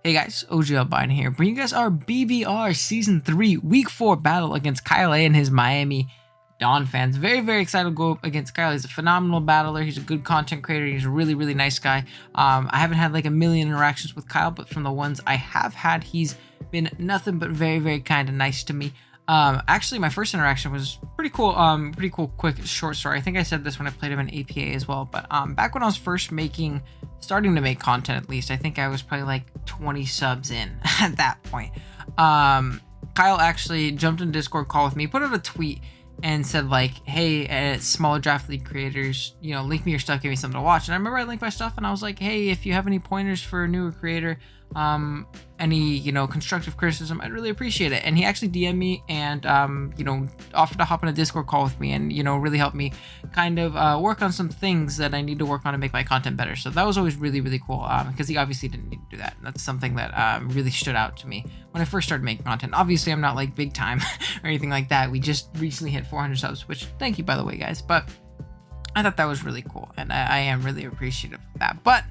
Hey guys, OGalbina here, bringing you guys our BBR Season 3 Week 4 battle against Kyle A and his Miami Dawn fans. Very excited to go up against Kyle. He's a phenomenal battler. He's a good content creator. He's a really nice guy. I haven't had like a million interactions with Kyle, but from the ones I have had, he's been nothing but very kind and nice to me. Actually, my first interaction was pretty cool. Quick, short story. I think I said this when I played him in APA as well. But back when I was first starting to make content, at least, I think I was probably like 20 subs in at that point. Kyle actually jumped in Discord call with me, put out a tweet and said like, hey, smaller draft league creators, you know, link me your stuff, give me something to watch. And I remember I linked my stuff and I was like, hey, if you have any pointers for a newer creator, any, you know, constructive criticism, I'd really appreciate it. And he actually DM'd me and, you know, offered to hop on a Discord call with me and, you know, really help me kind of work on some things that I need to work on to make my content better. So that was always really cool, because he obviously didn't need to do that. And that's something that really stood out to me when I first started making content. Obviously, I'm not like big time or anything like that. We just recently hit 400 subs, which thank you, by the way, guys. But I thought that was really cool, and I am really appreciative of that. But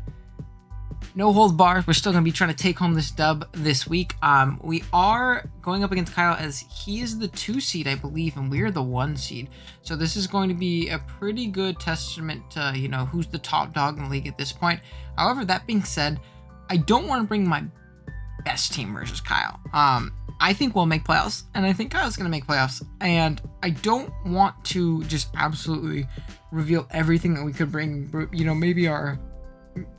no hold bars. We're still going to be trying to take home this dub this week. We are going up against Kyle as he is the 2 seed, I believe, and we're the 1 seed. So this is going to be a pretty good testament to, you know, who's the top dog in the league at this point. However, that being said, I don't want to bring my best team versus Kyle. I think we'll make playoffs, and I think Kyle's going to make playoffs. And I don't want to just absolutely reveal everything that we could bring, you know, maybe our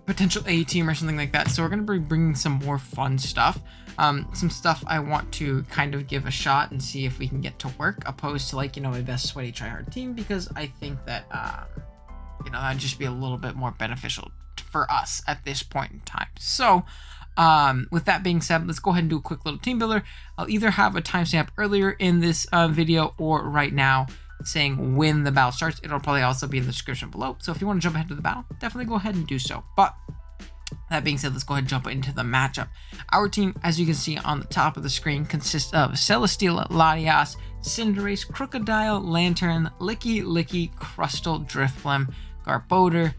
potential A team or something like that. So we're going to be bringing some more fun stuff, some stuff I want to kind of give a shot and see if we can get to work, opposed to like, you know, my best sweaty tryhard team, because I think that you know, that'd just be a little bit more beneficial for us at this point in time. So with that being said, let's go ahead and do a quick little team builder. I'll either have a timestamp earlier in this video or right now saying when the battle starts. It'll probably also be in the description below. So if you want to jump ahead to the battle, definitely go ahead and do so. But that being said, let's go ahead and jump into the matchup. Our team, as you can see on the top of the screen, consists of Celesteela, Latias, Cinderace, Crocodile, Lantern, Licky, Crustle, Drifblim, Garbodor,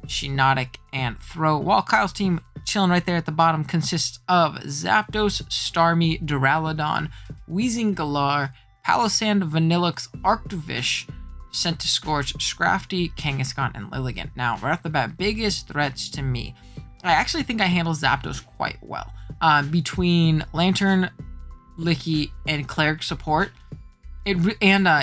Shiinotic, and Throw. While Kyle's team, chilling right there at the bottom, consists of Zapdos, Starmie, Duraludon, Weezing Galar, Palossand, Vanillux, ARCTOVISH, Centiskorch, Scrafty, Kangaskhan, and Lilligant. Now, right off the bat, biggest threats to me. I actually think I handle Zapdos quite well. Between Lantern, Licky, and Cleric support, and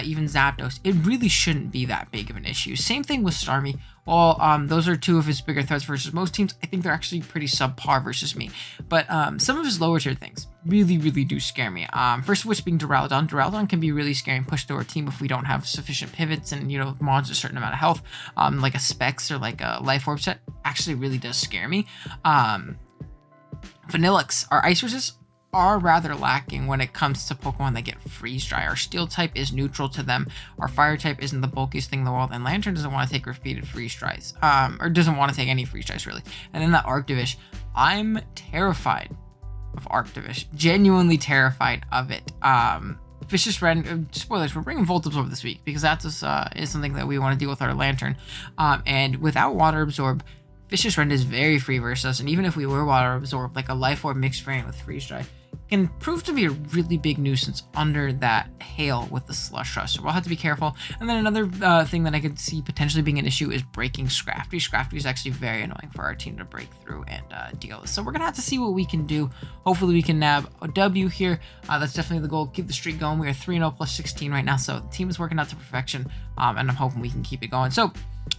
even Zapdos, it really shouldn't be that big of an issue. Same thing with Starmie. Well, those are 2 of his bigger threats versus most teams. I think they're actually pretty subpar versus me. But some of his lower tier things really do scare me. First of which being Duraludon. Duraludon can be really scary and push through our team if we don't have sufficient pivots and, you know, mods a certain amount of health. Like a Specs or like a Life Orb set actually really does scare me. Vanillux, our Ice Resist are rather lacking when it comes to Pokemon that get freeze dry. Our Steel type is neutral to them. Our Fire type isn't the bulkiest thing in the world, and Lantern doesn't want to take repeated freeze dries, or doesn't want to take any freeze dries really. And then that ARCTOVISH, I'm terrified of ARCTOVISH, genuinely terrified of it. Vicious Rend, spoilers, we're bringing Volt Absorb this week because that's is something that we want to deal with our Lantern, and without Water Absorb, Vicious Rend is very free versus us, and even if we were Water Absorb, like a Life Orb mixed variant with freeze dry, can prove to be a really big nuisance under that hail with the Slush Rush. So we'll have to be careful. And then another thing that I could see potentially being an issue is breaking Scrafty. Scrafty is actually very annoying for our team to break through and deal with. So we're going to have to see what we can do. Hopefully we can nab a W here. That's definitely the goal. Keep the streak going. We are 3-0 plus 16 right now. So the team is working out to perfection. And I'm hoping we can keep it going. So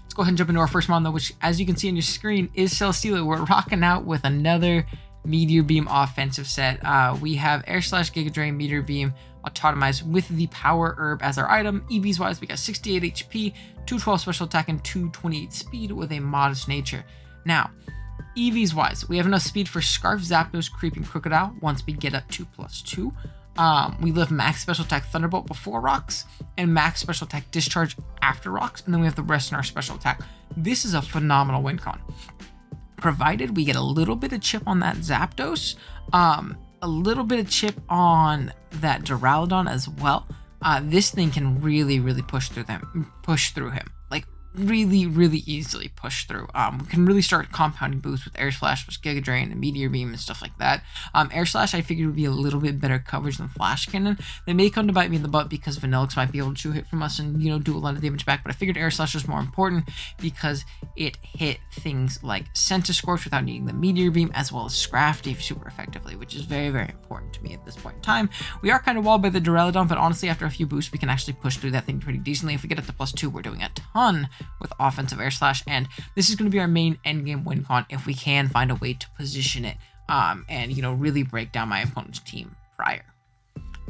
let's go ahead and jump into our first mon, though, which, as you can see on your screen, is Celesteela. We're rocking out with another Meteor Beam offensive set. We have Air Slash, Giga Drain, Meteor Beam autotomized with the Power Herb as our item. EVs wise, we got 68 HP, 212 special attack, and 228 speed with a modest nature. Now, EVs wise, we have enough speed for Scarf, Zapdos, Creeping Crocodile once we get up to +2. We live max special attack Thunderbolt before rocks and max special attack Discharge after rocks, and then we have the rest in our special attack. This is a phenomenal win con, provided we get a little bit of chip on that Zapdos, a little bit of chip on that Duraludon as well. This thing can really push through him, like really easily push through. We can really start compounding boosts with Air Slash, with Giga Drain, and Meteor Beam, and stuff like that. Air Slash I figured would be a little bit better coverage than Flash Cannon. They may come to bite me in the butt because Vanillix might be able to hit from us and, you know, do a lot of damage back, but I figured Air Slash was more important because it hit things like Scorch without needing the Meteor Beam, as well as Scrafty super effectively, which is very important to me at this point in time. We are kind of walled by the Duraludon, but honestly, after a few boosts, we can actually push through that thing pretty decently. If we get up to +2, we're doing a ton with offensive Air Slash, and this is going to be our main endgame win con if we can find a way to position it and, you know, really break down my opponent's team prior.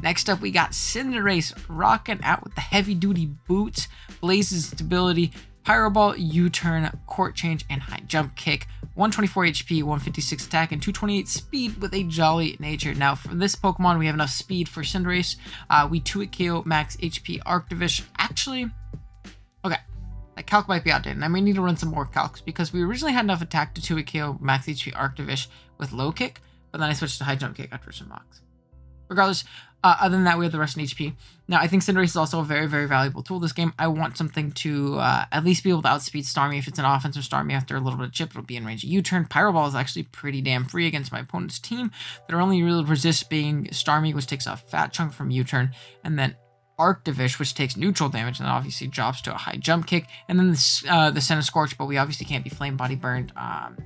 Next up, we got Cinderace rocking out with the heavy-duty boots, Blaze's stability, Pyro Ball, U-turn, Court Change, and High Jump Kick. 124 HP, 156 attack, and 228 speed with a Jolly Nature. Now, for this Pokemon, we have enough speed for Cinderace. We 2-hit KO, max HP, ARCTOVISH. Actually, okay, that calc might be outdated. I may need to run some more calcs because we originally had enough attack to 2-hit KO, max HP, ARCTOVISH with Low Kick, but then I switched to High Jump Kick after some mocks. Regardless, other than that, we have the rest in HP. Now, I think Cinderace is also a very valuable tool this game. I want something to at least be able to outspeed Starmie. If it's an offensive Starmie after a little bit of chip, it'll be in range of U-turn. Pyro Ball is actually pretty damn free against my opponent's team. Their only real resist being Starmie, which takes a fat chunk from U-turn, and then ARCTOVISH, which takes neutral damage and obviously drops to a High Jump Kick, and then the Scorch, but we obviously can't be Flame Body burned.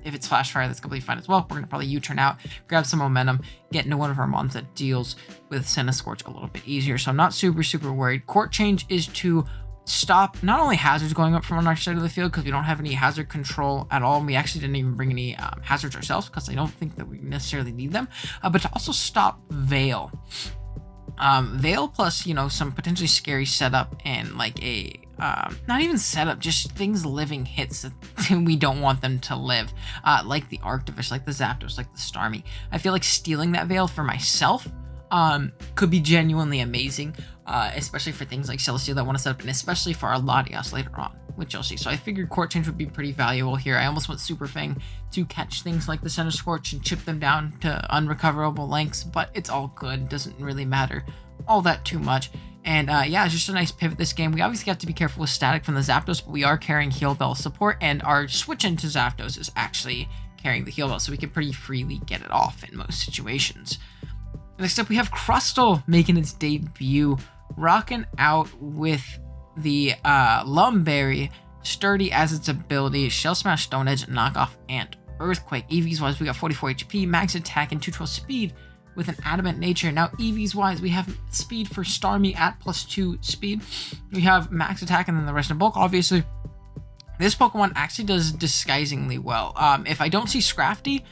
If it's Flash Fire, that's completely fine as well. We're going to probably U-turn out, grab some momentum, get into one of our mons that deals with Scorch a little bit easier, so I'm not super worried. Court Change is to stop not only hazards going up from on our side of the field, because we don't have any hazard control at all, and we actually didn't even bring any hazards ourselves, because I don't think that we necessarily need them, but to also stop Veil. Veil plus, you know, some potentially scary setup and like a, not even setup, just things living hits that we don't want them to live, like the ARCTOVISH, like the Zapdos, like the Starmie. I feel like stealing that Veil for myself could be genuinely amazing, especially for things like Celesteela that want to set up, and especially for our Latias later on, which you'll see. So I figured Court Change would be pretty valuable here. I almost went Super Fang to catch things like the Scorch and chip them down to unrecoverable lengths, but it's all good. Doesn't really matter all that too much. And yeah, it's just a nice pivot this game. We obviously have to be careful with static from the Zapdos, but we are carrying Heal Bell support, and our switch into Zapdos is actually carrying the Heal Bell, so we can pretty freely get it off in most situations. Next up, we have Crustle making its debut, rocking out with the Lumberry, sturdy as its ability, Shell Smash, Stone Edge, Knockoff, and Earthquake. EVs wise, we got 44 HP, max attack, and 212 speed with an Adamant Nature. Now, EVs wise, we have speed for Starmie at +2 speed. We have max attack, and then the rest in bulk. Obviously, this Pokemon actually does disguisingly well. If I don't see Scrafty,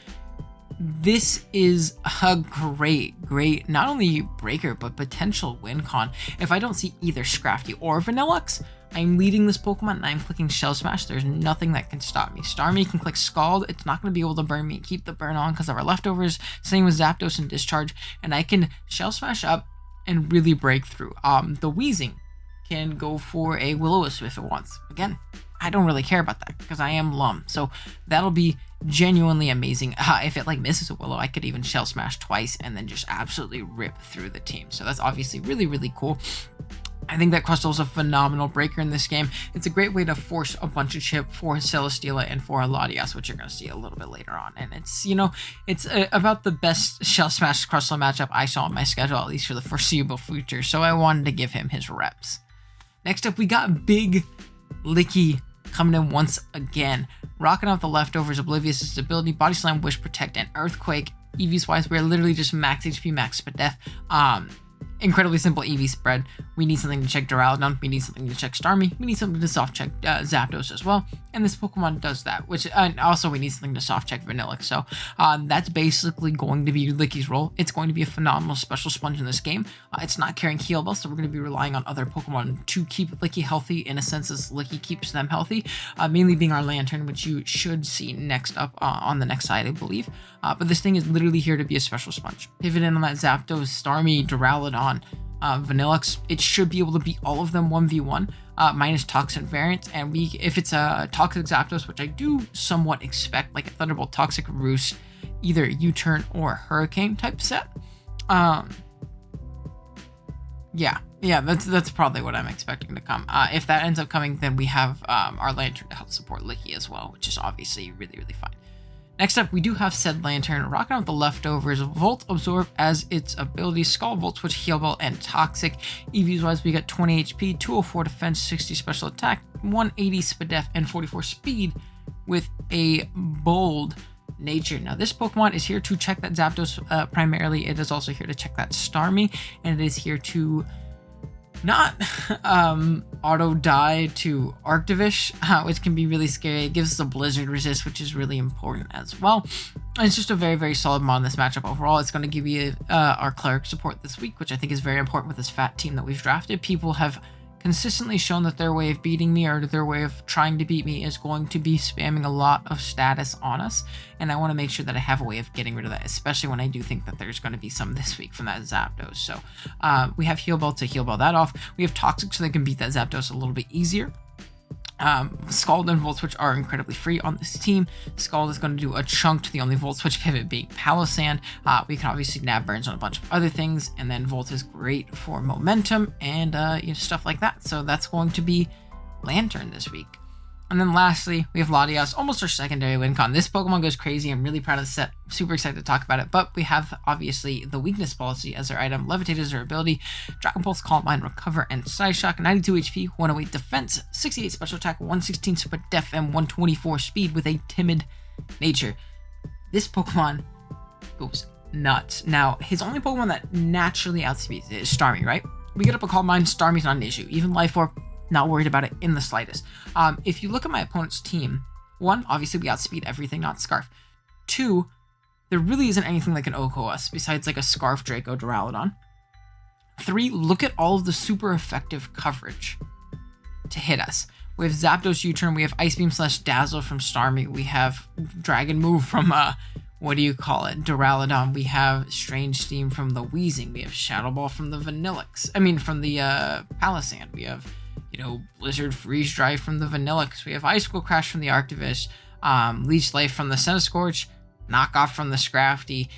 this is a great not only breaker but potential win con. If I don't see either Scrafty or Vanillux, I'm leading this Pokemon and I'm clicking Shell Smash. There's nothing that can stop me. Starmie can click Scald. It's not going to be able to burn me and keep the burn on because of our leftovers. Same with Zapdos and Discharge. And I can Shell Smash up and really break through. The Wheezing can go for a Will-O-Wisp if it wants. Again, I don't really care about that because I am Lum. So that'll be genuinely amazing. If it like misses a Willow, I could even Shell Smash twice and then just absolutely rip through the team. So that's obviously really cool. I think that Crustle is a phenomenal breaker in this game. It's a great way to force a bunch of chip for Celesteela and for Latias, which you're going to see a little bit later on. And it's, you know, it's about the best Shell Smash Crustle matchup I saw on my schedule, at least for the foreseeable future. So I wanted to give him his reps. Next up, we got Big Licky coming in once again, rocking out the leftovers, Oblivious' ability, Body Slam, Wish, Protect, and Earthquake. EVs wise, we're literally just max HP, max speed death. Incredibly simple EV spread. We need something to check Duraludon, we need something to check Starmie, we need something to soft check Zapdos as well, and this Pokemon does that, which, and also we need something to soft check Vanillix. So that's basically going to be Licky's role. It's going to be a phenomenal special sponge in this game. It's not carrying Heal Bell, so we're going to be relying on other Pokemon to keep Licky healthy, in a sense as Licky keeps them healthy, mainly being our Lantern, which you should see next up on the next side, I believe. But this thing is literally here to be a special sponge. Pivot in on that Zapdos, Starmie, Duraludon, Vanillux. It should be able to beat all of them 1v1 minus Toxic variants, and if it's a Toxic Zapdos, which I do somewhat expect, like a Thunderbolt, Toxic Roost, either U-turn or Hurricane type set, Yeah, that's probably what I'm expecting to come. If that ends up coming, then we have our Lantern to help support Licky as well, which is obviously really, really fine. Next up, we do have said Lantern rocking out the leftovers, Volt Absorb as its ability, Skull, Volt Switch, Heal Ball, and Toxic. EVs wise, we got 20 HP, 204 defense, 60 special attack, 180 SPDEF, and 44 speed with a bold nature. Now, this Pokemon is here to check that Zapdos primarily. It is also here to check that Starmie, and it is here to not auto die to ARCTOVISH, which can be really scary. It gives us a blizzard resist, which is really important as well. And it's just a very, very solid mod in this matchup overall. It's going to give you our cleric support this week, which I think is very important with this fat team that we've drafted. People have consistently shown that their way of beating me or their way of trying to beat me is going to be spamming a lot of status on us, and I want to make sure that I have a way of getting rid of that, especially when I do think that there's going to be some this week from that Zapdos. So we have Heal Ball to heal ball that off. We have Toxic so they can beat that Zapdos a little bit easier. Scald and Volt Switch are incredibly free on this team. Scald is going to do a chunk to the only Volt Switch pivot being Palossand. We can obviously nab burns on a bunch of other things, and then Volt is great for momentum and stuff like that. So that's going to be Lantern this week. And then lastly, we have Latias, almost our secondary win con. This Pokemon goes crazy. I'm really proud of the set. Super excited to talk about it. But we have, obviously, the Weakness Policy as our item. Levitate is our ability. Dragon Pulse, Calm Mind, Recover, and Side Shock. 92 HP, 108 Defense, 68 Special Attack, 116 Super Def, and 124 Speed with a Timid nature. This Pokemon goes nuts. Now, his only Pokemon that naturally outspeeds is Starmie, right? We get up a Calm Mind, Starmie's not an issue. Even Life Orb, not worried about it in the slightest. If you look at my opponent's team, one, obviously we outspeed everything, not Scarf. Two, there really isn't anything that can OHKO us besides like a Scarf, Draco, Duraludon. Three, look at all of the super effective coverage to hit us. We have Zapdos U-Turn, we have Ice Beam / Dazzle from Starmie, we have Dragon Move from, Duraludon, we have Strange Steam from the Weezing, we have Shadow Ball from the from the Palossand, we have Blizzard Freeze Dry from the Vanillix. We have Icicle Crash from the ARCTOVISH, Leech Life from the Centiskorch, Knockoff from the Scrafty,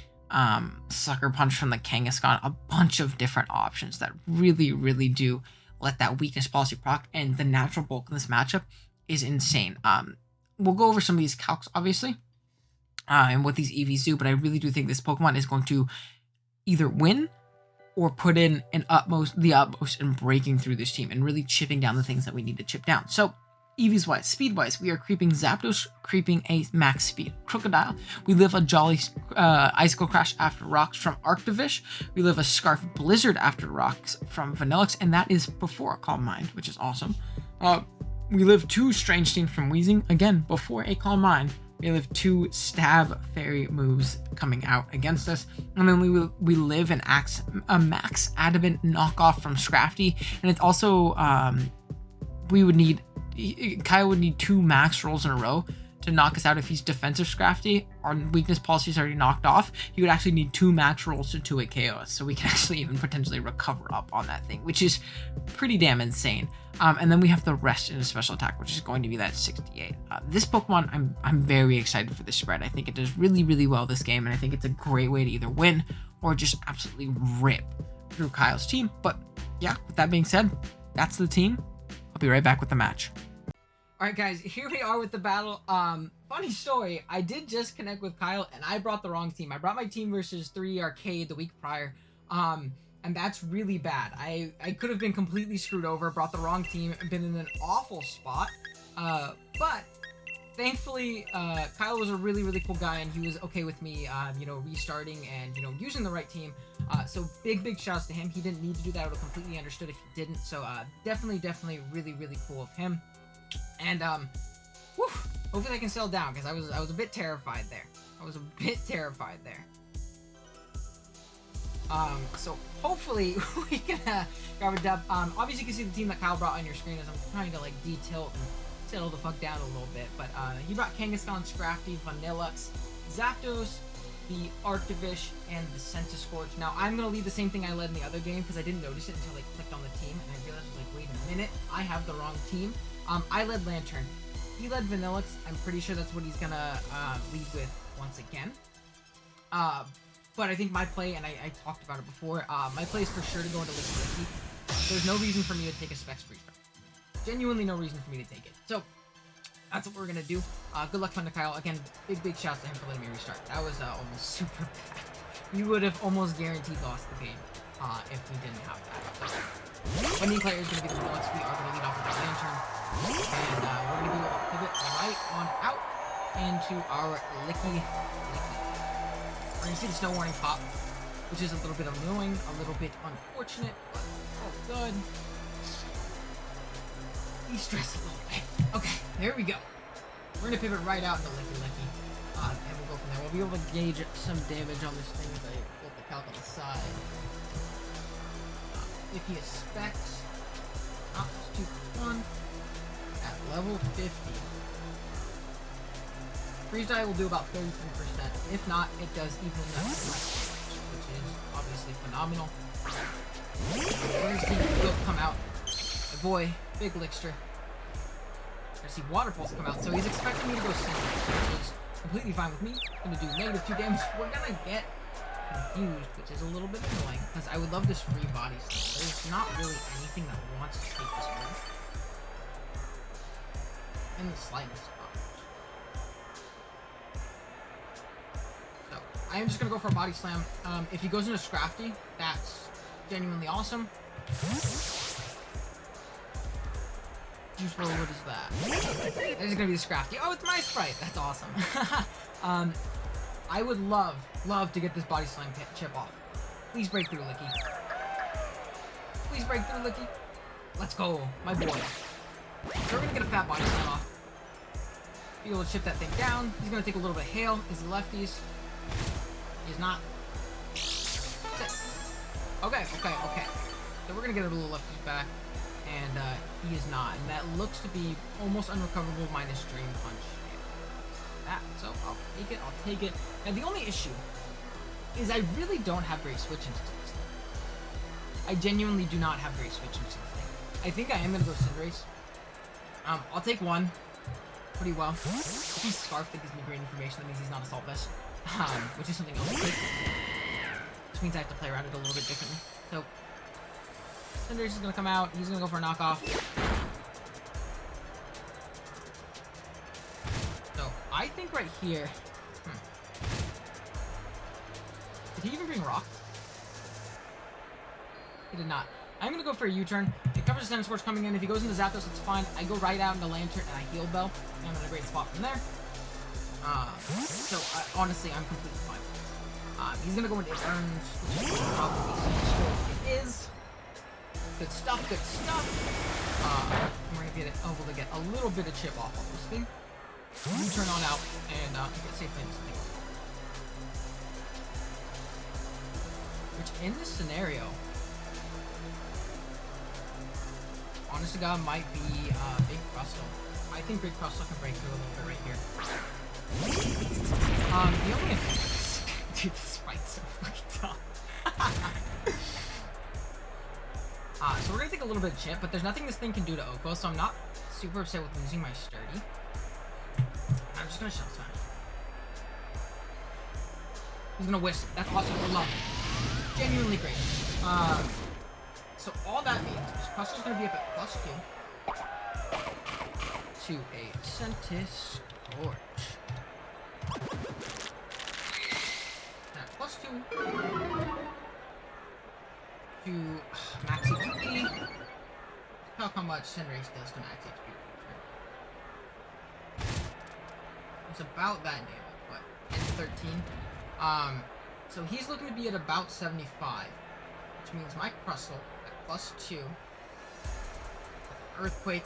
Sucker Punch from the Kangaskhan. A bunch of different options that really, really do let that Weakness Policy proc, and the natural bulk in this matchup is insane. We'll go over some of these calcs, obviously, and what these EVs do, but I really do think this Pokemon is going to either win or put in the utmost in breaking through this team and really chipping down the things that we need to chip down. So, EVs wise, speed wise, we are creeping Zapdos, creeping a max speed. Crocodile, we live a Jolly Icicle Crash after Rocks from ARCTOVISH. We live a Scarf Blizzard after Rocks from Vanillix, and that is before a Calm Mind, which is awesome. We live 2 Strange Steam from Weezing, again, before a Calm Mind. We live 2 Stab Fairy moves coming out against us. And then we live a Max Adamant knockoff from Scrafty. And it's also, Kyle would need 2 max rolls in a row to knock us out. If he's defensive Scrafty, our Weakness Policy is already knocked off. He would actually need 2 max rolls to 2-hit KO us. So we can actually even potentially recover up on that thing, which is pretty damn insane. And then we have the rest in a special attack, which is going to be that 68. This Pokemon, I'm very excited for this spread. I think it does really, really well this game, and I think it's a great way to either win or just absolutely rip through Kyle's team. But yeah, with that being said, that's the team. I'll be right back with the match. All right, guys, here we are with the battle. Funny story, I did just connect with Kyle, and I brought the wrong team. I brought my team versus 3 Arcade the week prior, and that's really bad. I could have been completely screwed over, brought the wrong team, and been in an awful spot. But thankfully, Kyle was a really, really cool guy, and he was okay with me, restarting and, using the right team. So big shouts to him. He didn't need to do that. I would have completely understood if he didn't. So definitely really, really cool of him. And hopefully I can settle down, because I was a bit terrified there. So hopefully we can grab a dub. Obviously you can see the team that Kyle brought on your screen as I'm trying to like detail and settle the fuck down a little bit. But he brought Kangaskhan, Scrafty, Vanillix, Zapdos, the ARCTOVISH, and the Centiskorch. Now I'm gonna lead the same thing I led in the other game, because I didn't notice it until I clicked on the team and I realized, like, wait a minute, I have the wrong team. I led Lantern. He led Vanillix. I'm pretty sure that's what he's gonna lead with once again. But I think my play, and I talked about it before, my play is for sure to go into Licky. There's no reason for me to take a Specs free start. Genuinely no reason for me to take it. So, that's what we're going to do. Good luck to Kyle. Again, big shouts to him for letting me restart. That was almost super bad. You would have almost guaranteed lost the game if we didn't have that. So, winning player is going to be the Nuts. We are going to lead off with the Lantern. And we're going to do a pivot right on out into our Licky. We're going to see the snow warning pop, which is a little bit annoying, a little bit unfortunate, but all good. De-stress a little bit. Okay, there we go. We're going to pivot right out into Licky. And we'll go from there. We'll be able to gauge some damage on this thing as I pull the calc on the side. If he expects not too fun at level 50. Freeze dye will do about 33%. If not, it does even less, which is obviously phenomenal. We're going to see Goat come out. My boy, Big Lickster. We're going to see Water Pulse come out. So he's expecting me to go Cinder, which is completely fine with me. Going to do -2 damage. We're going to get confused, which is a little bit annoying, because I would love this free body slam. There's not really anything that wants to take this move. In the slightest. So, I am just going to go for a body slam. If he goes into Scrafty, that's genuinely awesome. Juice Roll, what is that? That is going to be the Scrafty. Oh, it's my sprite! That's awesome. I would love to get this body slam chip off. Please break through, Licky. Please break through, Licky. Let's go, my boy. So we're going to get a fat body slam off. Be able to chip that thing down. He's going to take a little bit of hail. Is he lefties? He's not. Okay. So we're going to get a little lefties back. And he is not. And that looks to be almost unrecoverable minus Dream Punch. So I'll take it. And the only issue is I really don't have great switch into this thing. I genuinely do not have great switch into this thing. I think I am going to go Cinderace. I'll take one. Pretty well. If he's Scarf, that gives me great information. That means he's not Assault Vest. Which is something else to take. Which means I have to play around it a little bit differently. So, Cinderace is going to come out. He's going to go for a knockoff. I think right here... Did he even bring Rock? He did not. I'm going to go for a U-turn. It covers the Center Scorch coming in. If he goes into Zapdos, it's fine. I go right out into Lantern, and I heal Bell. And I'm in a great spot from there. Honestly, I'm completely fine with this. He's going to go into Burns, which is probably it is. Good stuff. And we're going to be able to get a little bit of chip off on this thing. Turn on out and get safe in this thing. Which in this scenario, honest to God, might be Big Crustle. I think Big Crustle can break through a little bit right here. The only dude, this fight's so fucking tough. So we're gonna take a little bit of chip, but there's nothing this thing can do to Oko, so I'm not super upset with losing my Sturdy. I'm just gonna Shell Smash. He's gonna Wisp. That's awesome. I love it. Genuinely great. So all that means is Crustle's gonna be up at +2 to a Sentis Scorch. At +2 to max HP. Look how much Cinderace does to max HP. It's about that damage, but it's 13. So he's looking to be at about 75, which means my Crustle at +2. Earthquake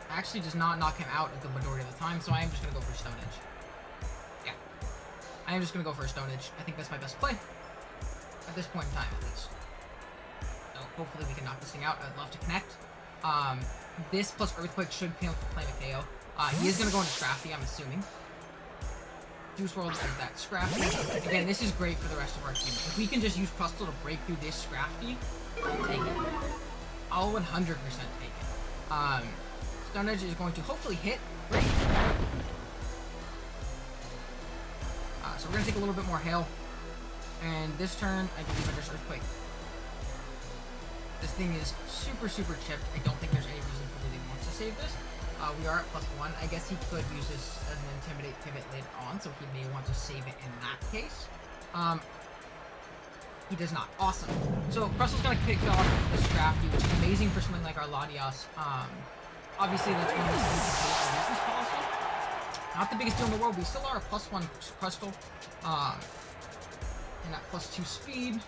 actually does not knock him out at the majority of the time, so I am just going to go for Stone Edge. Yeah. I am just going to go for a Stone Edge. I think that's my best play. At this point in time, at least. So hopefully we can knock this thing out. I'd love to connect. This plus Earthquake should claim a KO. He is going to go into Scrafty, I'm assuming. Juice World is that Scrafty. Again, this is great for the rest of our team. If we can just use Crustle to break through this Scrafty, I'll take it. I'll 100% take it. Stone Edge is going to hopefully hit. Great. So we're going to take a little bit more hail. And this turn, I believe I just Earthquake. This thing is super, super chipped. I don't think there's any reason he really wants to save this. We are at +1. I guess he could use this as an Intimidate pivot later on, so he may want to save it in that case. He does not. Awesome. So Crustl's going to kick off this Drafty, which is amazing for something like our Latias. Obviously, that's one of the things to our weakness policy. Not the biggest deal in the world. We still are a +1 Crustal. And at +2 speed,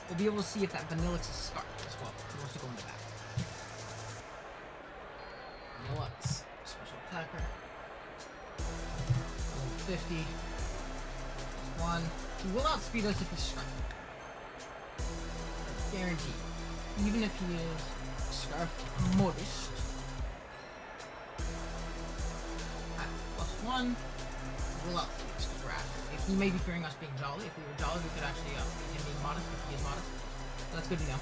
we'll be able to see if that Vanillix is scarred as well. He wants to go into that. Vanillix, special attacker. 50. 1. He will outspeed us if he's scarred. Guaranteed. Even if he is scarfed modest. At +1, we'll outspeed us because we're active. If he may be fearing us being jolly, if we were jolly, we could actually beat him being modest if he is modest. So that's good to know.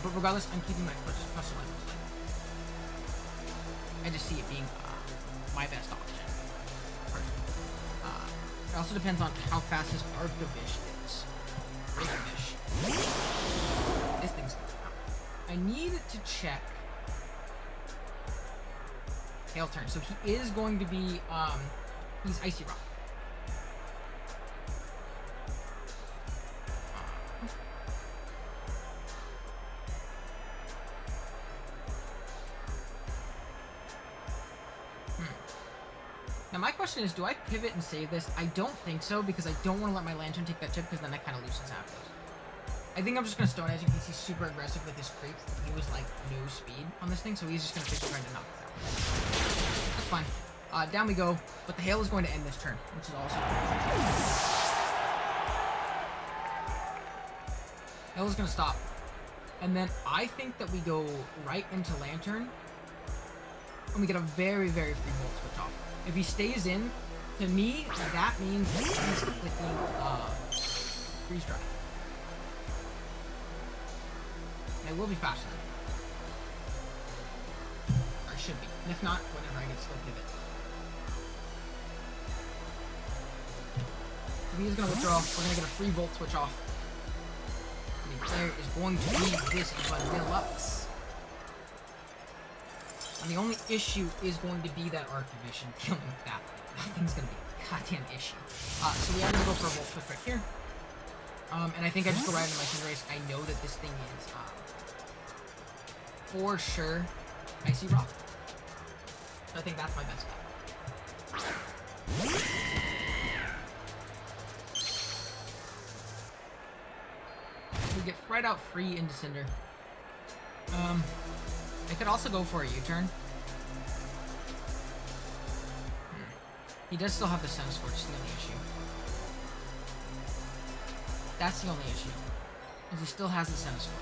But regardless, I'm keeping my Crustal Life. I just see it being my best option. It also depends on how fast his ARCTOVISH is. ARCTOVISH. This thing's gonna come. I need to check Hail turn. So he is going to be he's Icy Rock. Now my question is, do I pivot and save this? I don't think so, because I don't want to let my Lantern take that chip, because then that kind of loosens Aptos. I think I'm just going to Stone Edge in case he's super aggressive with his creeps. He was like no speed on this thing, so he's just going to pick trying to knock us out. That's fine. Down we go, but the Hail is going to end this turn, which is awesome. Hail is going to stop. And then I think that we go right into Lantern, and we get a very, very free Volt Switch off. If he stays in, to me, that means he's clicking Freeze Dry. And it will be faster than him. Or it should be. And if not, whatever, I can still pivot. If he is going to withdraw, we're going to get a free Volt Switch off. And the player is going to be this Vanillux. And the only issue is going to be that ARCTOVISH and dealing with that. That thing's going to be a goddamn issue. So we are going to go for a Volt Switch right here. And I think I just go right into my Cinderace. I know that this thing is for sure Icy Rock. So I think that's my best bet. We get right out free into Cinder. I could also go for a U-turn. He does still have the Sun Scorch, that's the only issue. That's the only issue. Is he still has the Sun Scorch.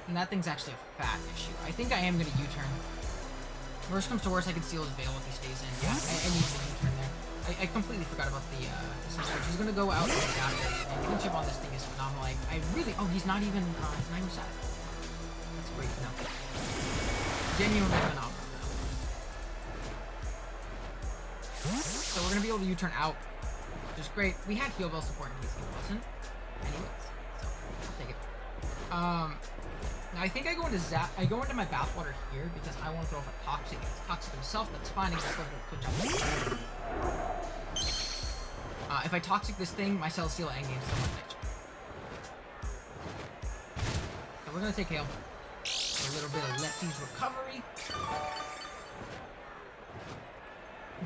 And that thing's actually a fat issue. I think I am going to U-turn. Worst comes to worst, I can steal his Veil if he stays in. Yeah, I need to U-turn there. I completely forgot about the Sun Scorch. He's going to go out and adapt this. And getting chip on this thing is phenomenal. I really... Oh, he's not even sad. That's great to know. Genuinely phenomenal. So we're going to be able to U-turn out, which is great. We had Heal Bell support in case he wasn't. Anyways, so I'll take it. Now I think I go into I go into my Bathwater here because I want to throw off a Toxic. It's Toxic himself, that's fine. If I Toxic this thing, my Celesteal endgame still might fetch. So we're going to take Hail. A little bit of Lefty's recovery.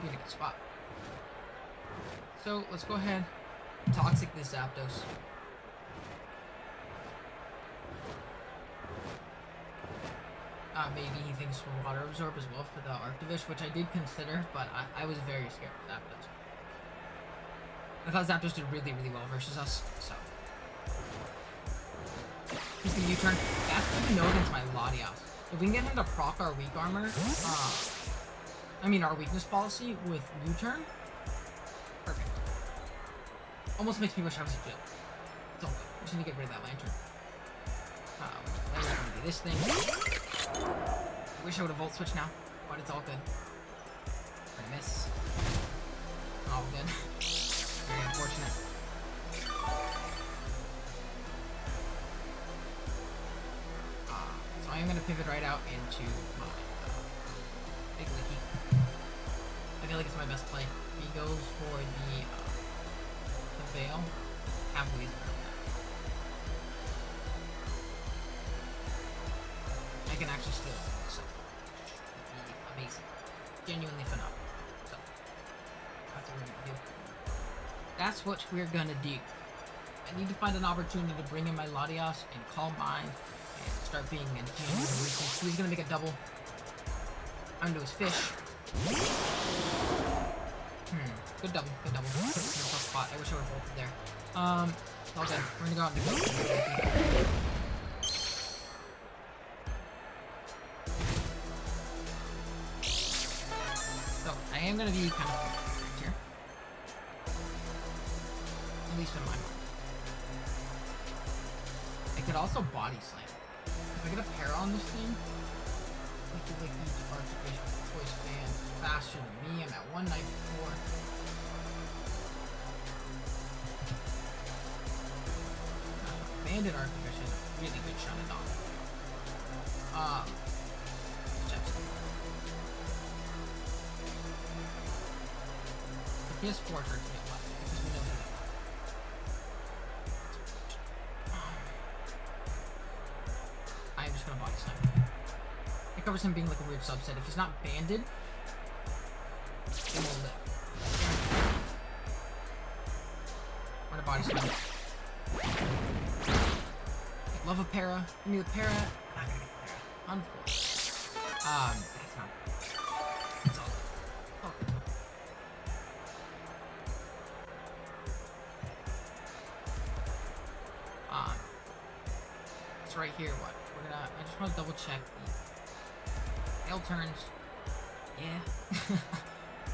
Be in a good spot. So let's go ahead and Toxic this Zapdos. Maybe he thinks for Water Absorb as well for the ARCTOVISH, which I did consider, but I was very scared of Zapdos. I thought Zapdos did really, really well versus us, so. He's gonna U-turn. That's good to know against my Latias. If we can get him to proc our weak armor, our weakness policy with U-turn, perfect. Almost makes me wish I was a Jill. It's all good. We just need to get rid of that Lantern. That's gonna be this thing. I wish I would have Volt Switched now, but it's all good. miss. Oh, good. Very unfortunate. So I am going to pivot right out into my Big Licky. I feel like it's my best play. He goes for the Veil. Halfway around that. I can actually steal it, so it'd be amazing. Genuinely phenomenal. So that's what we're going to do. That's what we're going to do. I need to find an opportunity to bring in my Latias and Calm Mind and start being a genuine nuisance. He's going to make a double. I'm going to do his fish. Good double, good double. Spot. I wish I would have bolted there. All good. We're gonna go out and do both. So, I am gonna be kind of right here. At least in my mind. I could also body slam. If I get a pair on this thing, I feel like each ARCTOVISH voice fan faster than me. I'm at 194. Banded ARCTOVISH is a really good shot at dog. But he has 4 turns to get left because we know that. I'm just gonna body slam. It covers him being like a weird subset. If he's not banded, he will live. We're gonna body slam. Love a para. Give me the para. Not gonna get the para. Unfortunately. That's not. It's all good. Oh. It's right here. What? We're gonna. I just want to double check the hail turns. Yeah.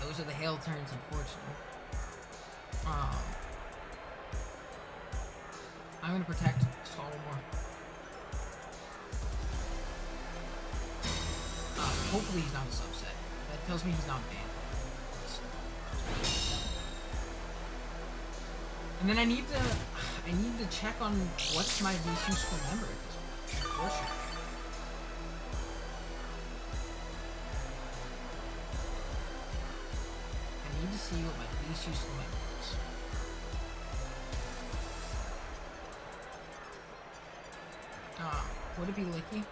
Those are the hail turns, unfortunately. I'm gonna protect. Stall more. Hopefully he's not a subset. That tells me he's not banned. And then I need to check on what's my least useful member at this point. Unfortunately. I need to see what my least useful member is. Would it be Licky?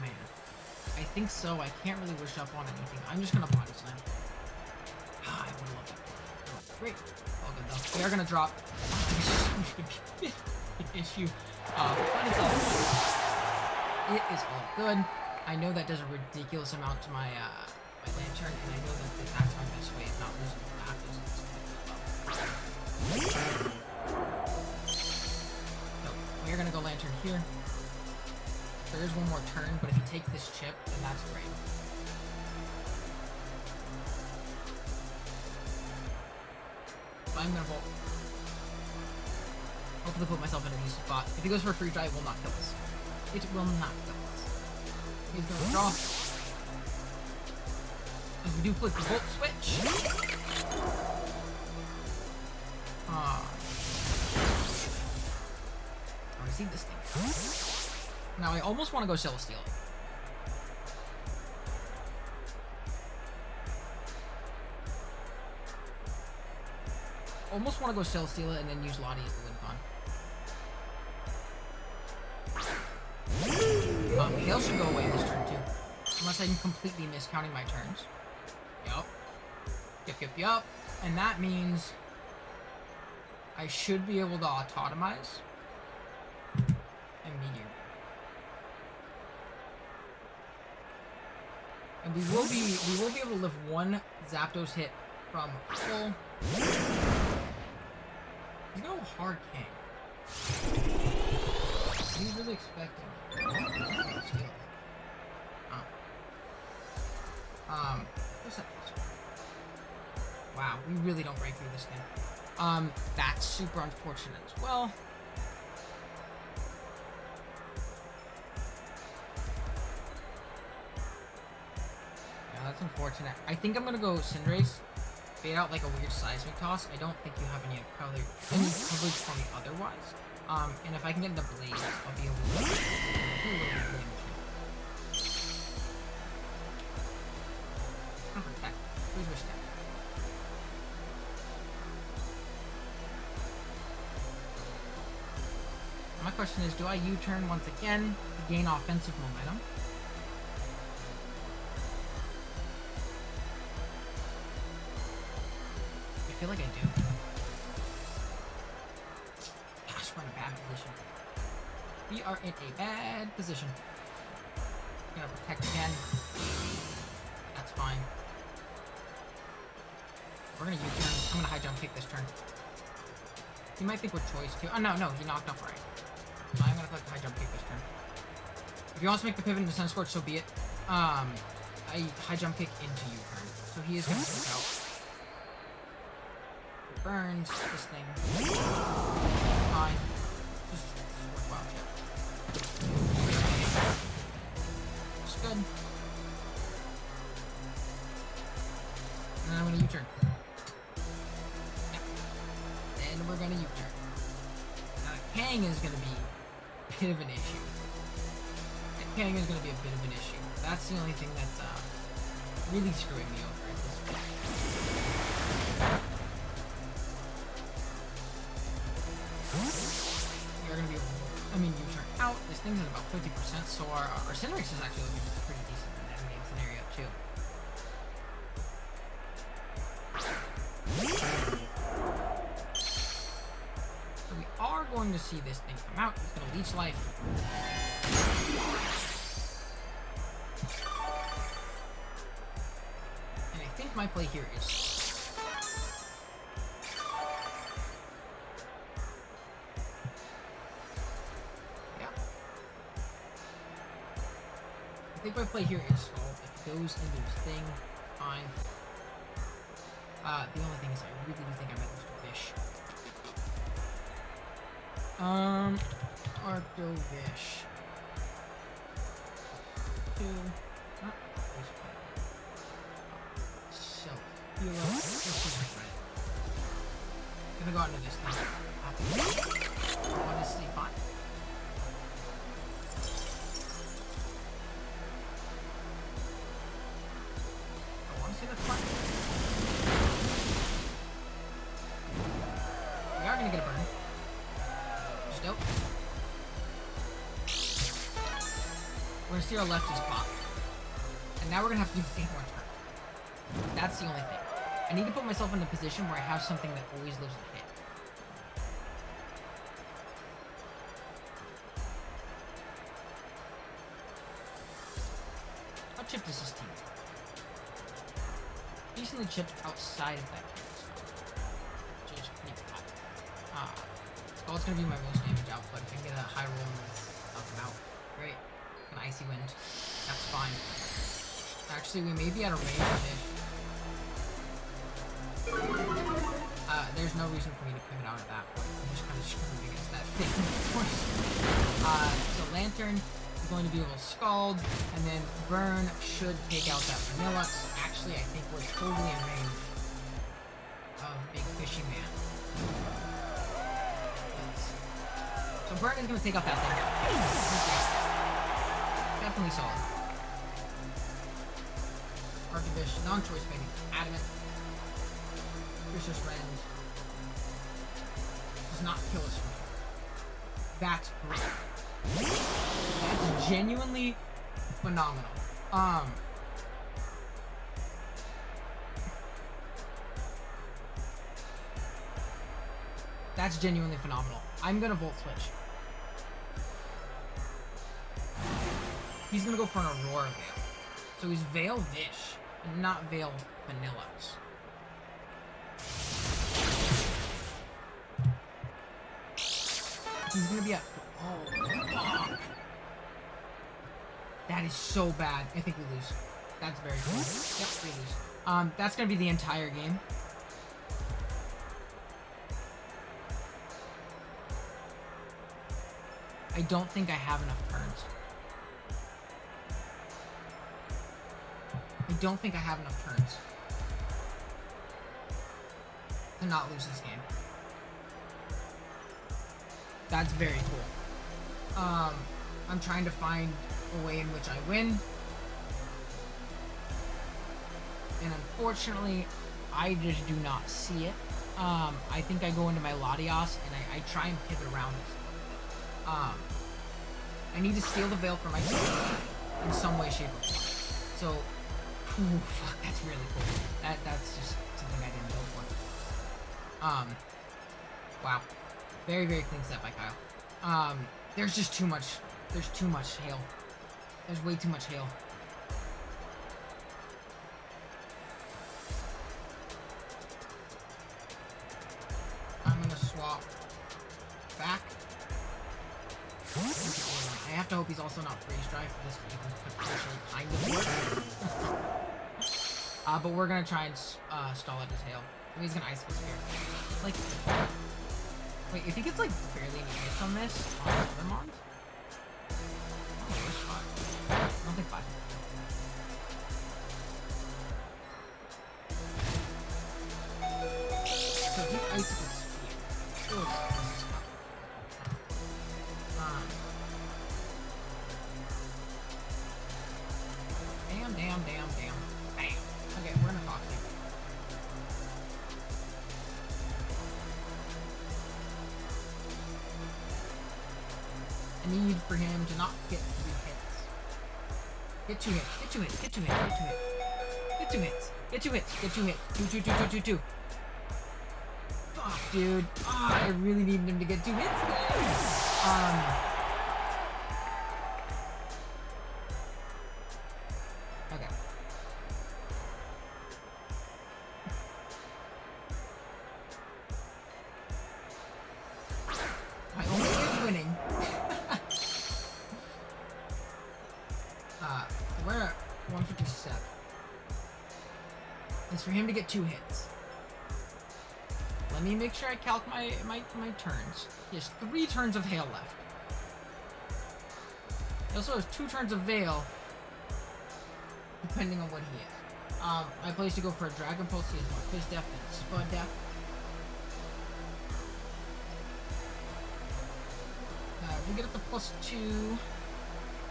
Man. I think so. I can't really wish up on anything. I'm just gonna body slam. I would love it. Great. All good though. We are gonna drop. Issue. But it's all good. It is all good. I know that does a ridiculous amount to my my lantern, and I know that that's my best way of not losing the back. So, we're gonna go lantern here. There is one more turn, but if you take this chip, then that's great. So I'm gonna bolt. Hopefully put myself in a decent spot. If he goes for a free try, it will not kill us. It will not kill us. He's gonna withdraw. As we do flip the bolt switch. I receive this thing. Now I almost want to go Celestial. Almost want to go Celestial and then use Lottie as the win con. Hail should go away this turn too. Unless I'm completely miscounting my turns. Yup. Yup. And that means I should be able to autotomize and Meteor. And we will be able to live one Zapdos hit from full. He's going hard king. He's really expecting. What's that? Wow, we really don't break through this thing. That's super unfortunate as well. unfortunate. I think I'm gonna go Cinderace, bait out like a weird seismic toss. I don't think you have any coverage for me otherwise. And if I can get into Blaze, I'll be able to do a little bit of damage. That. Please wish that. My question is, do I U-turn once again to gain offensive momentum? I feel like I do. Gosh, we're in a bad position. We are in a bad position. Gonna protect again. That's fine. We're gonna U-turn. I'm gonna high jump kick this turn. He might think we're choice too. Oh no, he knocked off right. So I'm gonna click high jump kick this turn. If he wants to make the pivot into Sun Scorch, so be it. I high jump kick into U-turn. So he is gonna switch out. It burns this thing. Fine. Just worthwhile check. It's good. And then I'm gonna U-turn. And we're gonna U-turn. Now Kang is gonna be a bit of an issue. That's the only thing that's really screwing me over at this point. We are gonna be able to, U-turn out. This thing's at about 50%, so our Cinderace is actually looking pretty decent in that game scenario too. We are going to see this thing come out. He's going to leech life. And I think my play here is... Yeah. I think my play here is Skull. If it goes into his thing, fine. The only thing is I really do think I might lose to Fish. ARCTOVISH. 2. So, Hero. Gonna go out into this thing. Honestly, fine. I want to say that's fine. We are gonna get a burn. Nope. We're gonna see our lefties pop. And now we're gonna have to do the thing one turn. That's the only thing. I need to put myself in a position where I have something that always lives a hit. How chipped is this team? Decently chipped outside of that game, which is pretty bad. Well, it's gonna be my most damage output. If I can get a high roll and knock him out. Great. An icy wind. That's fine. Actually, we may be out of range of this. There's no reason for me to pivot out at that point. I'm just kind of screwed against that thing, of course. So Lantern is going to be able to Scald, and then Burn should take out that Vanilla. Actually, I think we're totally in range of Big Fishy Man. So Burn is going to take out that thing. Definitely solid. ARCTOVISH, non-choice maybe. Adamant. Vicious Rend. Does not kill us from here. That's great. That's genuinely phenomenal. That's genuinely phenomenal. I'm gonna Volt Switch. He's gonna go for an Aurora Veil. So he's Veil Vish, and not Veil Vanillas. He's gonna be at... Oh, fuck. That is so bad. I think we lose. That's very cool. Yep, we lose. That's gonna be the entire game. I don't think I have enough turns. I don't think I have enough turns to not lose this game. That's very cool. I'm trying to find a way in which I win. And unfortunately, I just do not see it. I think I go into my Latios and I try and pivot around it. I need to steal the veil for myself in some way, shape, or form. So, ooh, fuck, that's really cool. That's just something I didn't go for. Wow. Very, very clean step by Kyle. There's just too much. There's too much hail. There's way too much hail. I'm gonna swap back. I have to hope he's also not freeze dry for this to even potentially kind of work. But we're gonna try and stall at his hail. I mean, he's gonna ice sphere. Like, wait, if he gets like barely any hits on this, on other mons? Oh, there's 5. I don't think 5. So he icicle sphere. Ooh, this is tough. Damn. Bam. Okay, we're gonna talk to you. I need for him to not get 3 hits. Get 2 hits. Get 2 hits. Get 2 hits. Get 2 hits. Get 2 hits. Get 2 hits. Get 2 hits. 2. Fuck, dude. I really needed him to get 2 hits. Okay. My only way of winning. We're at 157. It's for him to get 2 hits. Let me make sure I calc my turns. He has 3 turns of hail left. He also has 2 turns of veil, depending on what he is. I place to go for a Dragon Pulse. He has more Fizz Def and Spud Def. If we get up to +2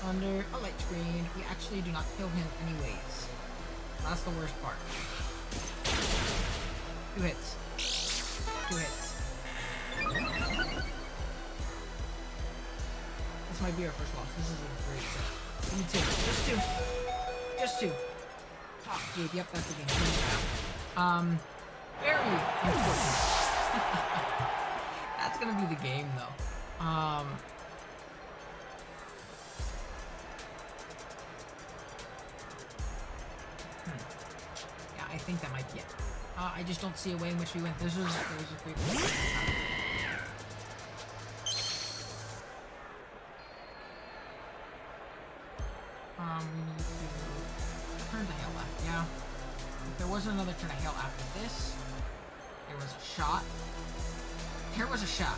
under a light screen, we actually do not kill him anyways. That's the worst part. 2 hits. 2 hits. This might be our first loss. This is a great set. We need 2. Just 2. Oh, dude, yep, that's the game. Very unfortunate. That's gonna be the game, though. Yeah, I think that might be it. I just don't see a way in which we win. There was a great one. We need to turn to hail left. Yeah. If there wasn't another turn of hail after this, there was a shot. There was a shot.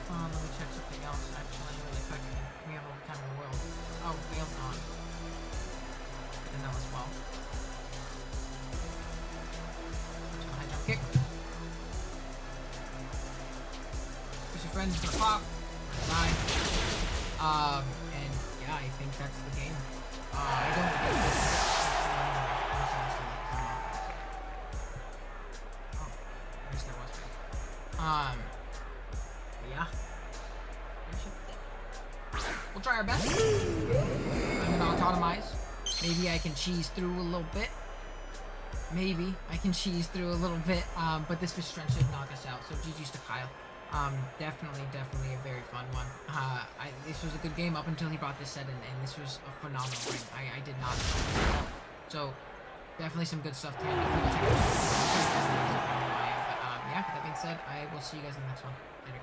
Let me check something else actually really quick. We have all the time in the world. Oh, Veil's gone. And that was well. High jump kick. Push your friends to the pop. Bye. And yeah, I think that's the game. I don't think oh, I guess there was one. Yeah. We'll try our best. I'm gonna autotomize. Maybe I can cheese through a little bit. Maybe I can cheese through a little bit. But this fish strength should knock us out. So GG's to Kyle. Definitely a very fun one. This was a good game up until he brought this set in, and this was a phenomenal game. I did not know. So definitely some good stuff to handle. But yeah, with that being said, I will see you guys in the next one. Later.